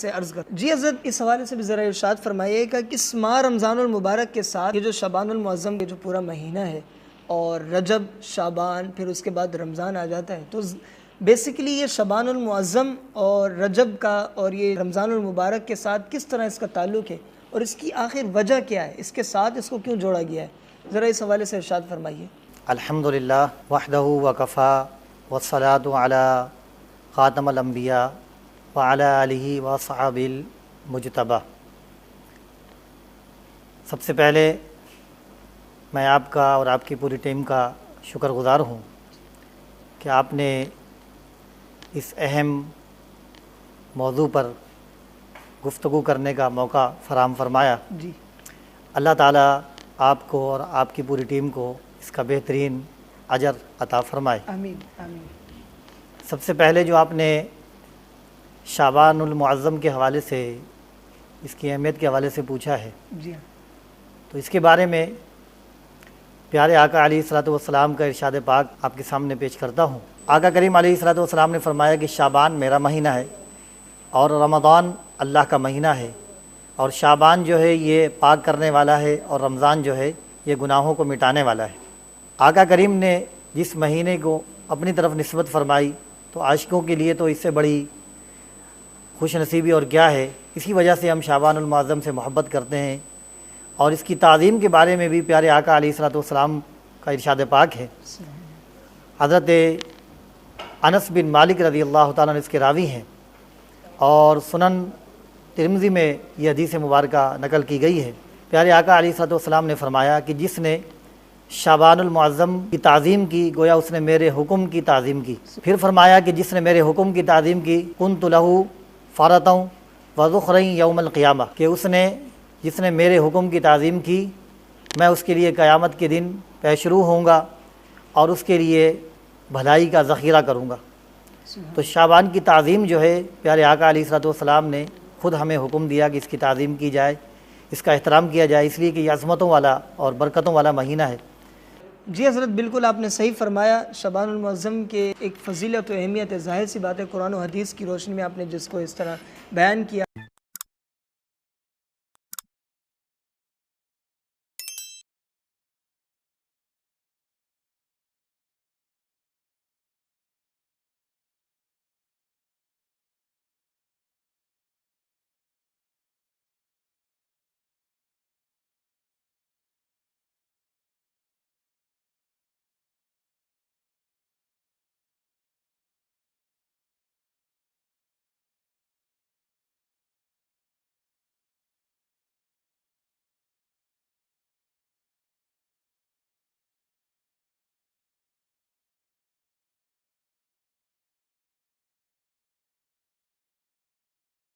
سے عرض کر جی حضرت اس حوالے سے بھی ذرا ارشاد فرمائیے کہ کس ماہ رمضان المبارک کے ساتھ یہ جو شعبان المعظم کے جو پورا مہینہ ہے اور رجب شعبان پھر اس کے بعد رمضان آ جاتا ہے، تو بیسیکلی یہ شعبان المعظم اور رجب کا اور یہ رمضان المبارک کے ساتھ کس طرح اس کا تعلق ہے اور اس کی آخر وجہ کیا ہے، اس کے ساتھ اس کو کیوں جوڑا گیا ہے، ذرا اس حوالے سے ارشاد فرمائیے۔ الحمدللہ وحدہ وکفا والصلاة علی خاتم الانبیاء وعلی آلہ وصحبہ المجتبی۔ سب سے پہلے میں آپ کا اور آپ کی پوری ٹیم کا شکر گزار ہوں کہ آپ نے اس اہم موضوع پر گفتگو کرنے کا موقع فراہم فرمایا۔ جی اللہ تعالیٰ آپ کو اور آپ کی پوری ٹیم کو اس کا بہترین اجر عطا فرمائے۔ آمین آمین۔ سب سے پہلے جو آپ نے شعبان المعظم کے حوالے سے، اس کی اہمیت کے حوالے سے پوچھا ہے، جی ہاں، تو اس کے بارے میں پیارے آقا علیہ الصلوۃ والسلام کا ارشاد پاک آپ کے سامنے پیش کرتا ہوں۔ آقا کریم علیہ الصلوۃ والسلام نے فرمایا کہ شعبان میرا مہینہ ہے اور رمضان اللہ کا مہینہ ہے، اور شعبان جو ہے یہ پاک کرنے والا ہے اور رمضان جو ہے یہ گناہوں کو مٹانے والا ہے۔ آقا کریم نے جس مہینے کو اپنی طرف نسبت فرمائی تو عاشقوں کے لیے تو اس سے بڑی خوش نصیبی اور کیا ہے۔ اسی وجہ سے ہم شعبان المعظم سے محبت کرتے ہیں، اور اس کی تعظیم کے بارے میں بھی پیارے آقا علیہ الصلوۃ والسلام کا ارشاد پاک ہے۔ حضرت انس بن مالک رضی اللہ تعالیٰ عنہ اس کے راوی ہیں، اور سنن ترمذی میں یہ حدیث مبارکہ نقل کی گئی ہے۔ پیارے آقا علیہ الصلوۃ والسلام نے فرمایا کہ جس نے شعبان المعظم کی تعظیم کی گویا اس نے میرے حکم کی تعظیم کی۔ پھر فرمایا کہ جس نے میرے حکم کی تعظیم کی کنت لہ فرۃ وذخرا یوم القیامہ، کہ جس نے میرے حکم کی تعظیم کی میں اس کے لیے قیامت کے دن پیشرو ہوں گا اور اس کے لیے بھلائی کا ذخیرہ کروں گا۔ تو شعبان کی تعظیم جو ہے پیارے آقا علیہ الصلوۃ والسلام نے خود ہمیں حکم دیا کہ اس کی تعظیم کی جائے، اس کا احترام کیا جائے، اس لیے کہ یہ عظمتوں والا اور برکتوں والا مہینہ ہے۔ جی حضرت بالکل آپ نے صحیح فرمایا۔ شعبان المعظم کے ایک فضیلت و اہمیت ہے، ظاہر سی بات ہے قرآن و حدیث کی روشنی میں آپ نے جس کو اس طرح بیان کیا۔